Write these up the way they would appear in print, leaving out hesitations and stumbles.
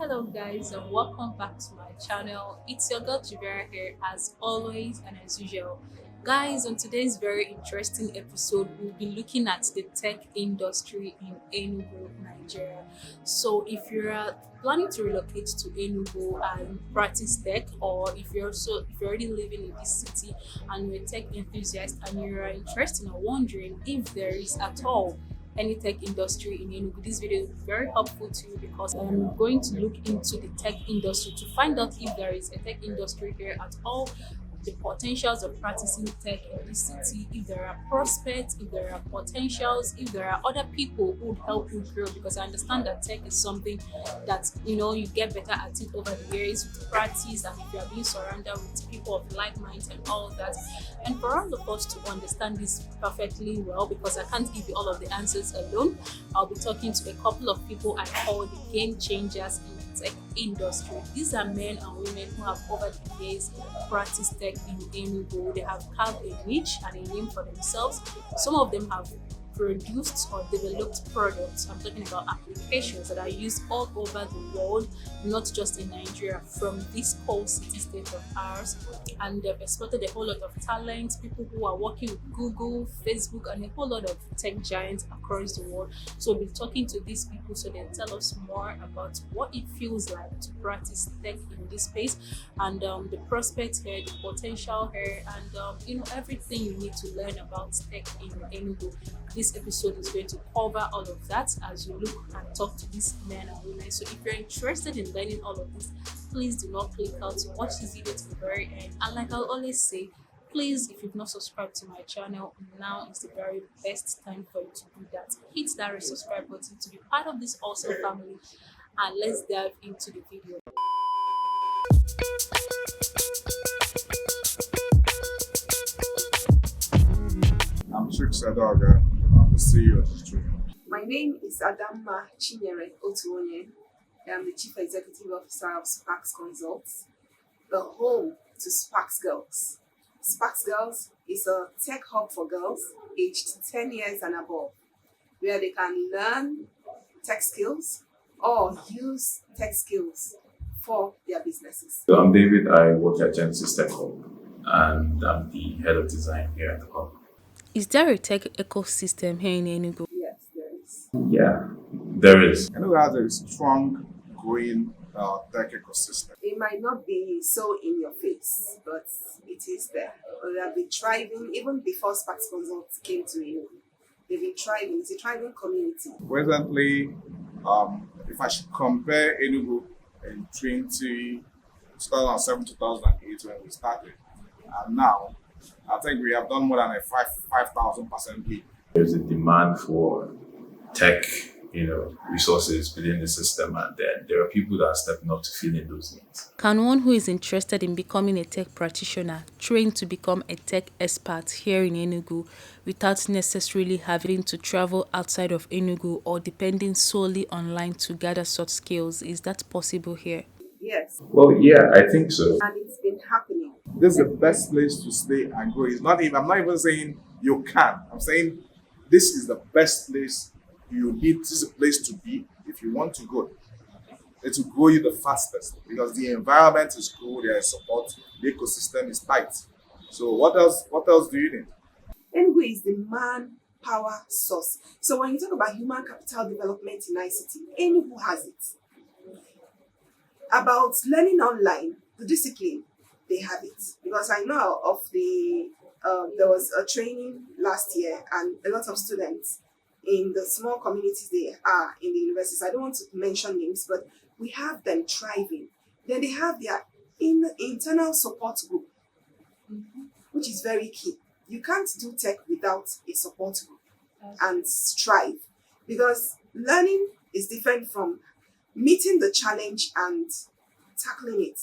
Hello guys and welcome back to my channel. It's your girl Vera here as always and as usual. Guys, on today's very interesting episode, we'll be looking at the tech industry in Enugu, Nigeria. So if you're planning to relocate to Enugu and practice tech, or if you're already living in this city and you're a tech enthusiast and you're interested or wondering if there is at all any tech industry in Enugu, this video is very helpful to you because I'm going to look into the tech industry to find out if there is a tech industry here at all, the potentials of practicing tech in this city, if there are prospects, if there are potentials, if there are other people who would help you grow, because I understand that tech is something that you get better at it over the years with practice, and if you are being surrounded with people of like minds and all of that. And for all of us to understand this perfectly well, because I can't give you all of the answers alone, I'll be talking to a couple of people I call the game changers in the tech industry. These are men and women who have over the years practiced tech in Enugu. They have carved a niche and a name for themselves. Some of them have produced or developed products. I'm talking about applications that are used all over the world, not just in Nigeria, from this whole city state of ours. And they've exported a whole lot of talent, people who are working with Google, Facebook, and a whole lot of tech giants across the world. So we'll be talking to these people so they tell us more about what it feels like to practice tech in this space, and the prospects here, the potential here, and everything you need to learn about tech in Enugu. This episode is going to cover all of that as you look and talk to these men and women. So if you're interested in learning all of this, please do not click out to watch this video to the very end. And like I always say, please, if you've not subscribed to my channel, now is the very best time for you to do that. Hit that red subscribe button to be part of this awesome family, and let's dive into the video. I'm Chuks Edeoga. I'm the CEO of Dream. My name is Adamma Otuonye. I'm the Chief Executive Officer of Sparks Consults, the home to Sparks Girls. Sparks Girls is a tech hub for girls aged 10 years and above, where they can learn tech skills or use tech skills for their businesses. So I'm David. I work at Genesys Tech Hub, and I'm the head of design here at the hub. Is there a tech ecosystem here in Enugu? Yes, there is. Yeah, there is. Enugu has a strong, growing tech ecosystem. It might not be so in your face, but it is there. They have been thriving even before Sparks Consults came to Enugu. They've been thriving. It's a thriving community. Presently, if I should compare Enugu in 2007, 2008 when we started, and now, I think we have done more than a 5,000% leap. There's a demand for tech, resources within the system, and then there are people that are stepping up to fill in those needs. Can one who is interested in becoming a tech practitioner train to become a tech expert here in Enugu without necessarily having to travel outside of Enugu or depending solely online to gather such skills? Is that possible here? Yes. Well, yeah, I think so. And it's been happening. This is the best place to stay and grow. I'm not even saying you can. I'm saying this is the best place you need. This is a place to be if you want to go. It will grow you the fastest because the environment is cool, there is support, the ecosystem is tight. So what else do you need? Enugu is the manpower source. So when you talk about human capital development in ICT, Enugu has it. About learning online, the discipline, they have it. Because I know of there was a training last year, and a lot of students in the small communities they are in the universities, I don't want to mention names, but we have them thriving. Then they have their internal support group, which is very key. You can't do tech without a support group and strive, because learning is different from meeting the challenge and tackling it.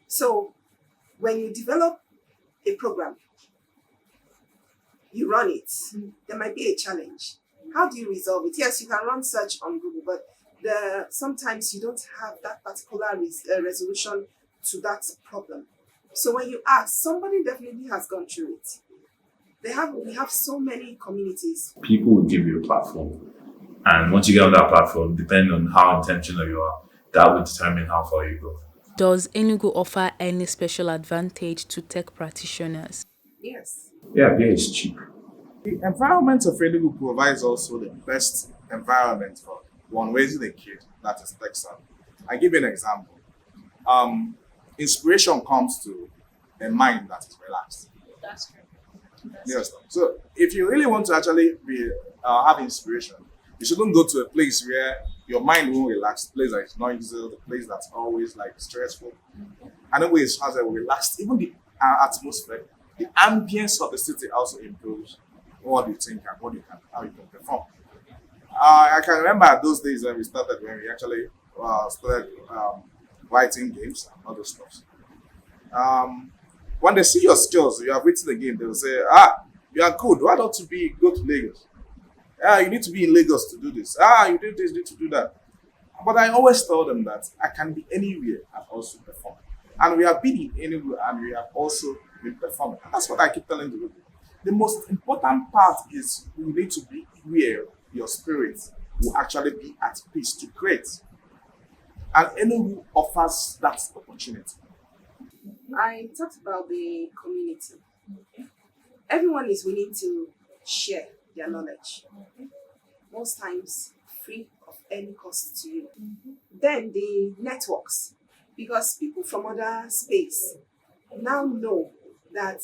So when you develop a program, you run it, there might be a challenge. How do you resolve it? Yes, you can run search on Google, but sometimes you don't have that particular resolution to that problem. So when you ask, somebody definitely has gone through it. We have so many communities. People will give you a platform, and once you get on that platform, depending on how intentional you are, that will determine how far you go. Does Enugu offer any special advantage to tech practitioners? Yes. Yeah, beer is cheap. The environment of Enugu provides also the best environment for one raising a kid that is tech savvy. I give you an example. Inspiration comes to a mind that is relaxed. That's true. Yes. So if you really want to actually be have inspiration, you shouldn't go to a place where your mind won't relax, the place that is noisy, the place that's always like stressful. And always has a relaxed, even the atmosphere, the ambience of the city also improves what you think and what you can, how you can perform. I can remember those days when we actually started writing games and other stuff. When they see your skills, you have written the game, they will say, you are good. Why don't you go to Lagos? You need to be in Lagos to do this. You do this, you need to do that. But I always tell them that I can be anywhere and also perform. And we have been in Enugu and we have also been performing. And that's what I keep telling people. The most important part is you need to be where your spirit will actually be at peace to create. And Enugu offers that opportunity. I talked about the community. Everyone is willing to share their knowledge. Most times free of any cost to you. Then the networks, because people from other space now know that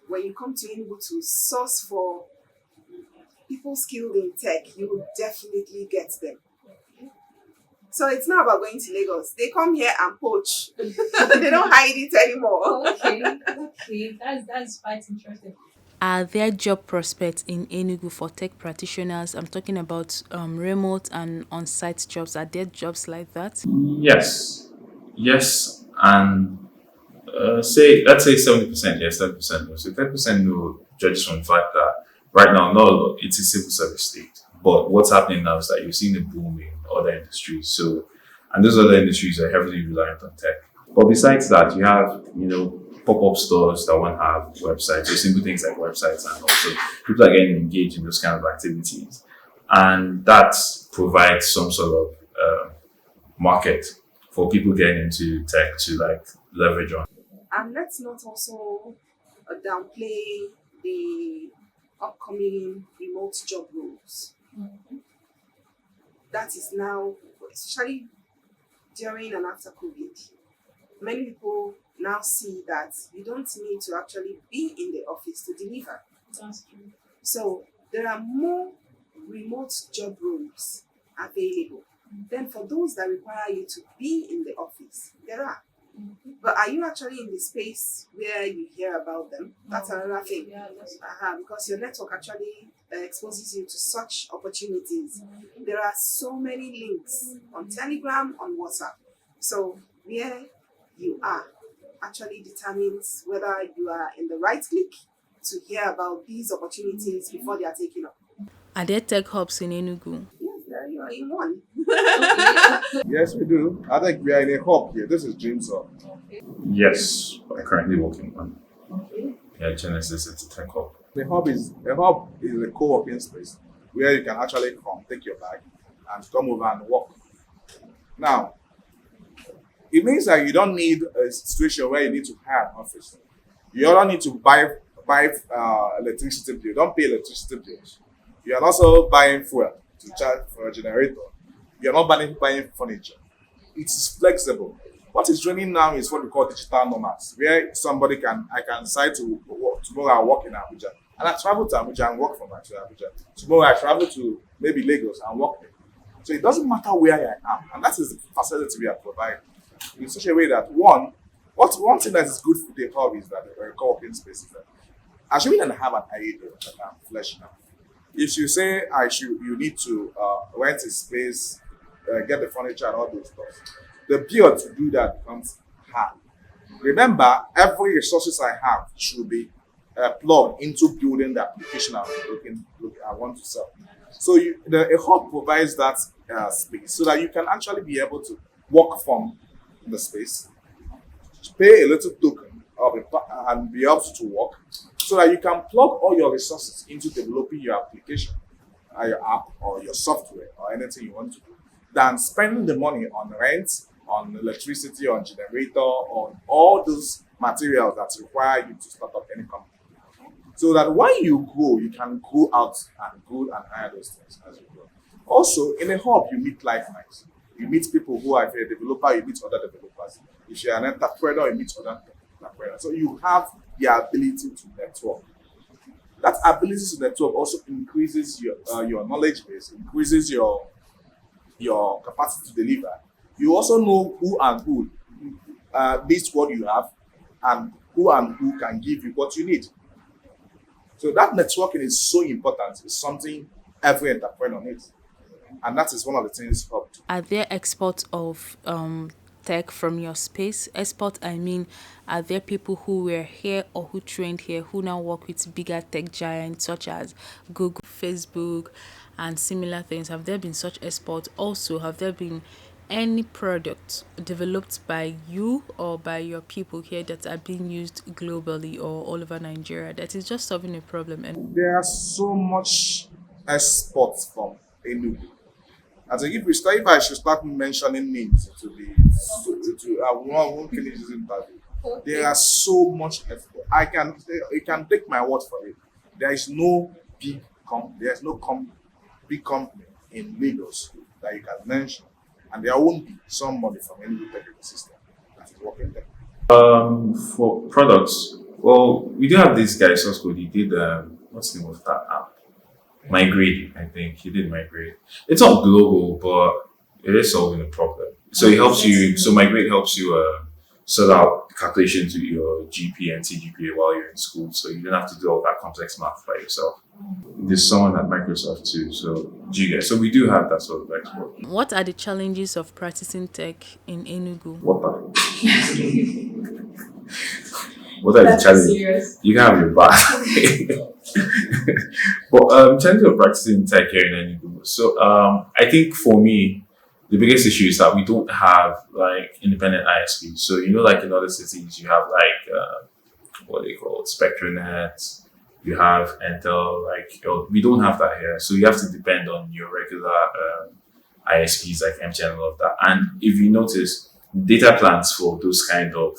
when you come to Enugu to source for people skilled in tech, you will definitely get them. So it's not about going to Lagos. They come here and poach. They don't hide it anymore. Okay. That's quite interesting. Are there job prospects in Enugu for tech practitioners? I'm talking about remote and on-site jobs. Are there jobs like that? Yes, and let's say 70% yes, 30% no. So 10% no, judges from the fact that right now, no, it's a civil service state. But what's happening now is that you're seeing a boom in other industries. So, and those other industries are heavily reliant on tech. But besides that, you have, pop-up stores that won't have websites, so simple things like websites, and also people are getting engaged in those kind of activities. And that provides some sort of market for people getting into tech to leverage on. And let's not also downplay the upcoming remote job roles. That is now, especially during and after COVID, many people now see that you don't need to actually be in the office to deliver. That's true. So there are more remote job roles available. Then for those that require you to be in the office, there are. But are you actually in the space where you hear about them? That's another thing. Yeah, that's Because your network actually exposes you to such opportunities. There are so many links on Telegram, on WhatsApp. So where you are actually determines whether you are in the right click to hear about these opportunities before they are taken up. Are there tech hubs in Enugu? Yes, you are in one. Yes, we do. I think we are in a hub here. This is Dreamsoft. Yes, I'm currently working on. Yeah, Genesys, it's a tech hub. The hub is a co-working space where you can actually come, take your bag, and come over and work. Now, it means that you don't need a situation where you need to hire an office. You don't need to buy electricity bill. You don't pay electricity bills. You are also buying fuel to charge for a generator. You are not buying furniture. It is flexible. What is training now is what we call digital nomads, where I can decide to work. Tomorrow I work in Abuja, and I travel to Abuja and work from Abuja. Tomorrow I travel to maybe Lagos and work there. So it doesn't matter where I am, and that is the facility we are providing in such a way that one thing that is good for the hub is that the co-working space is that assuming that I have an idea that I'm fleshing out. If you say you need to rent a space, get the furniture and all those stuff, the bill to do that becomes hard. Remember, every resources I have should be plugged into building the application I want to sell. So a hub provides that space so that you can actually be able to work from the space, pay a little token and be able to work, so that you can plug all your resources into developing your application, your app, or your software, or anything you want to do. than spending the money on rent, on electricity, on generator, on all those materials that require you to start up any company. So that when you grow, you can go out and grow and hire those things as you grow. Also, in a hub, you meet life minds. You meet people who are, if you're a developer, you meet other developers. If you're an entrepreneur, you meet other entrepreneurs. So you have the ability to network. That ability to network also increases your knowledge base, increases your capacity to deliver. You also know who and who needs what you have, and who can give you what you need. So that networking is so important. It's something every entrepreneur needs. And that is one of the things Hub do. Are there exports of tech from your space? Export, I mean, are there people who were here or who trained here who now work with bigger tech giants such as Google, Facebook, and similar things? Have there been such exports? Also, have there been any product developed by you or by your people here that are being used globally or all over Nigeria that is just solving a problem? And There are so much exports from Enugu. I think if I should start mentioning names I won't finish this interview. There are so much export. You can take my word for it. There is no big big company in Lagos that you can mention, and there won't be somebody from any technical system that is working there. For products, well, we do have this guy, source code. He did what's the name of that app? Migrate, I think he did migrate. It's not global, but it is solving a problem. So it helps you. So migrate helps you sort out calculations with your GPA and CGPA while you're in school. So you don't have to do all that complex math by yourself. There's someone at Microsoft too. So so we do have that sort of export. what are the challenges of practicing tech in Enugu? What are what are the challenges? Serious. You can have your back. But challenges of practicing tech here in Enugu. So I think for me, the biggest issue is that we don't have like independent ISPs. So like in other cities, you have like what they call Spectranet, you have Intel. We don't have that here. So you have to depend on your regular ISPs like MTN and all of that. And if you notice, data plans for those kind of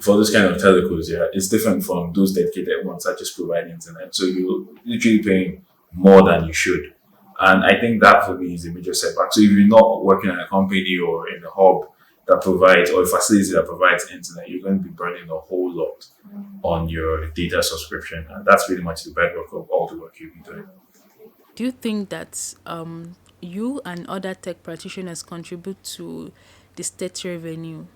telcos, it's different from those dedicated ones that just provide internet. So you're literally paying more than you should. And I think that for me is a major setback. So if you're not working at a company or in a hub that provides, or a facility that provides internet, you're going to be burning a whole lot on your data subscription. And that's really much the bedrock of all the work you'll be doing. Do you think that you and other tech practitioners contribute to the state revenue?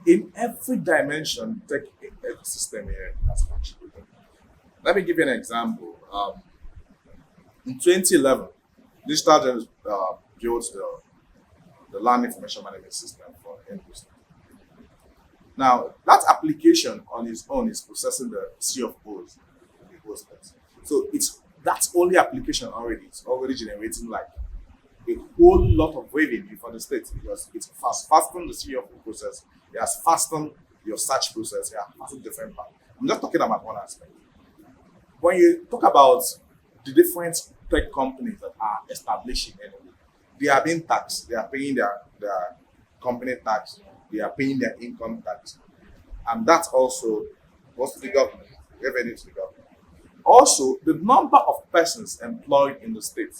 In every dimension, tech ecosystem here has contributed. Let me give you an example. In 2011, DreamsHub built the land information management system for Enugu. Now, that application on its own is processing the sea of O's. So that's only application already. It's already generating like a whole lot of revenue for the state because it's faster the sea of O process. It has fastened your search process. Yeah, fastened different part. I'm just talking about one aspect. When you talk about the different tech companies that are establishing Enugu, they are being taxed. They are paying their company tax. They are paying their income tax. And that also goes to the government, revenue to the government. Also, the number of persons employed in the state,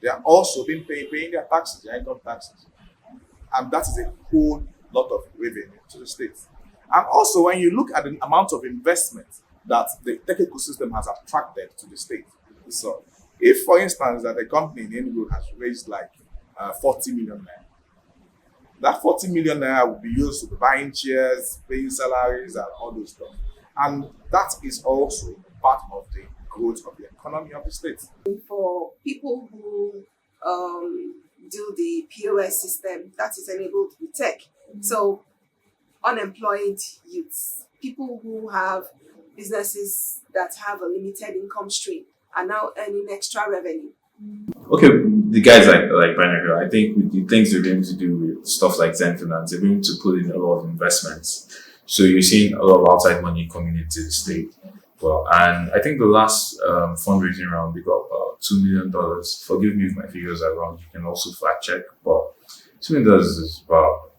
they are also being paying their taxes, their income taxes. And that is a whole lot of revenue to the state. And also, when you look at the amount of investment that the tech ecosystem has attracted to the state. So, if, for instance, that a company in Enugu has raised like 40 million naira, that 40 million naira will be used to be buying chairs, paying salaries, and all those stuff. And that is also part of the growth of the economy of the state. For people who do the POS system, that is enabled with tech. So, unemployed youths, people who have businesses that have a limited income stream are now earning extra revenue. Okay, the guys like Banner, I think with the things they're going to do with stuff like Zen Finance, they're going to put in a lot of investments. So you're seeing a lot of outside money coming into the state. Well, and I think the last fundraising round, we got about $2 million. Forgive me if my figures are wrong. You can also fact check, but $2 million is about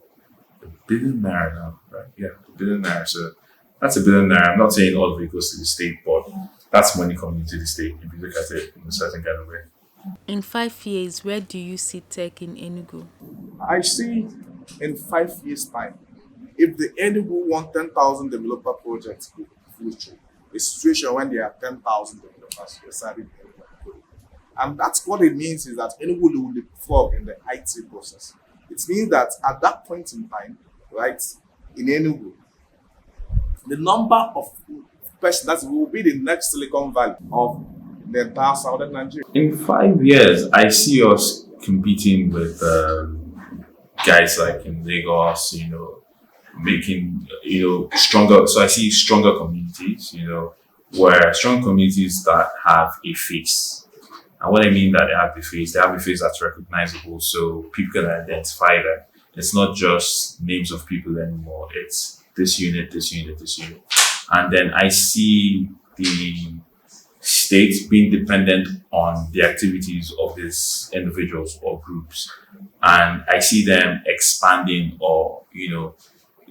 a billion naira now, right? Yeah, a billion naira. So that's a billion naira. I'm not saying all of it goes to the state, but that's money coming into the state if you look at it in a certain kind of way. In 5 years, where do you see tech in Enugu? I see in 5 years' time, if the Enugu 10,000 developer projects go through, a situation when there are 10,000 developers residing in Enugu. And that's what it means is that Enugu will leapfrog in the IT process. It means that at that point in time, right, in Enugu, the number of persons that will be the next Silicon Valley of the entire southern Nigeria. In 5 years, I see us competing with guys like in Lagos, making, stronger. So I see stronger communities, where strong communities that have a face. And what I mean that they have a face that's recognizable so people can identify them. It's not just names of people anymore. It's this unit, this unit, this unit. And then I see the state being dependent on the activities of these individuals or groups. And I see them expanding or,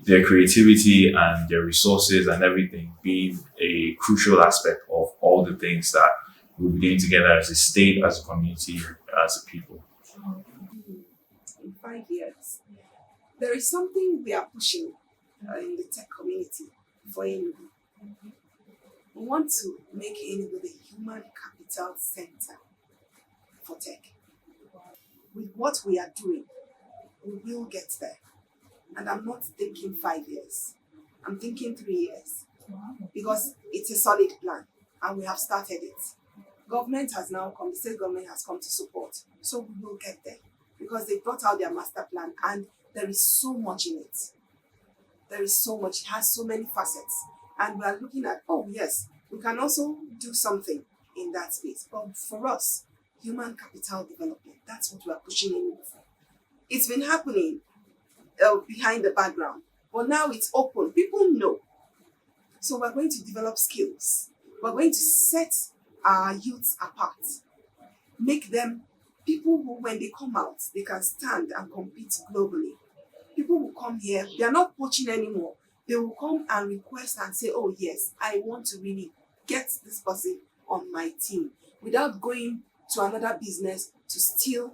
their creativity and their resources and everything being a crucial aspect of all the things that we'll be doing together as a state, as a community, as a people. In 5 years, there is something we are pushing in the tech community for Enugu. We want to make Enugu the human capital center for tech. With what we are doing, we will get there. And I'm not thinking 5 years. I'm thinking 3 years. Because it's a solid plan and we have started it. Government has now come, the state government has come to support. So we will get there. Because they brought out their master plan and there is so much in it. There is so much, it has so many facets. And we are looking at, oh yes, we can also do something in that space. But for us, human capital development, that's what we are pushing in for. It's been happening behind the background, but now it's open. People know. So we're going to develop skills. We're going to set our youths apart. Make them people who, when they come out, they can stand and compete globally. People will come here, they are not poaching anymore. They will come and request and say, oh yes, I want to really get this person on my team without going to another business to steal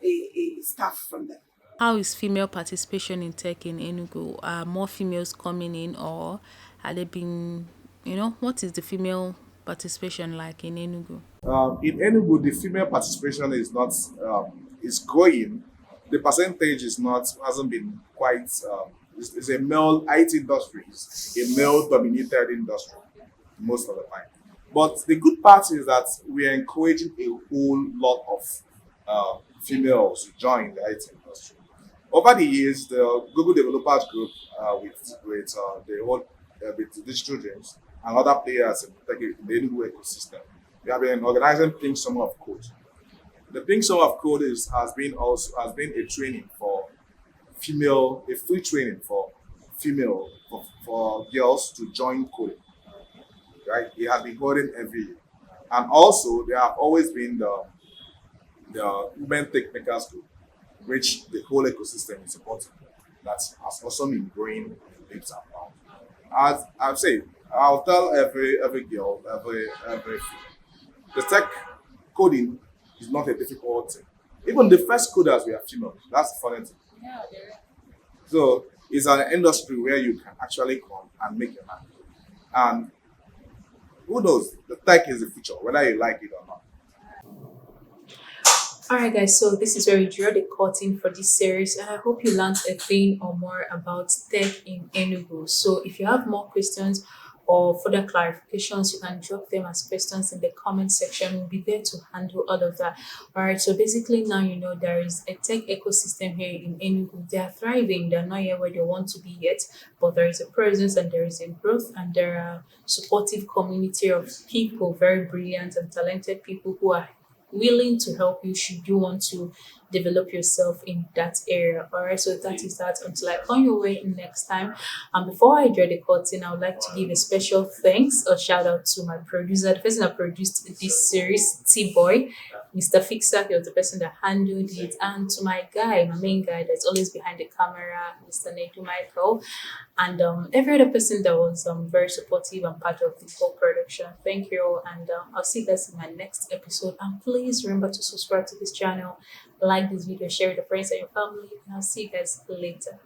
a staff from them. How is female participation in tech in Enugu? Are more females coming in or are they being, what is the female participation like in Enugu? In Enugu, the female participation is not is growing. The percentage hasn't been quite. It's a male IT industry, it's a male-dominated industry most of the time. But the good part is that we are encouraging a whole lot of females to join the IT industry. Over the years, the Google Developers Group with Digital Dreams and other players in the Enugu ecosystem, we have been organizing Pink Summer of Code. The Pink Summer of Code has been a training for female, a free training for female for girls to join coding. Right, it has been holding every year, and also there have always been the Women Tech Makers Group, which the whole ecosystem is supporting. That has also been growing leaps and bounds. As I've said, I'll tell every girl, every the tech coding is not a difficult thing. Even the first coders were female. That's the funny thing. Yeah, there. So it's an industry where you can actually come and make your money. And who knows? The tech is the future, whether you like it or not. Alright guys, so this is where we draw the curtain for this series and I hope you learned a thing or more about tech in Enugu. So if you have more questions or further clarifications, you can drop them as questions in the comment section. We'll be there to handle all of that. Alright, so basically now you know there is a tech ecosystem here in Enugu. They are thriving, they're not yet where they want to be yet, but there is a presence and there is a growth and there are supportive community of people, very brilliant and talented people who are willing to help you should you want to develop yourself in that area. All right, so that is that. Until I come your way next time. And before I draw the curtain, I would like to give a special thanks or shout out to my producer, the person that produced this series, TBoi, Mr. Fixer. He was the person that handled it, and to my guy, my main guy that's always behind the camera, Mr. Nedu Micheal, and every other person that was very supportive and part of the whole production. Thank you all, and I'll see you guys in my next episode. And please remember to subscribe to this channel, like this video, share with your friends and your family, and I'll see you guys later.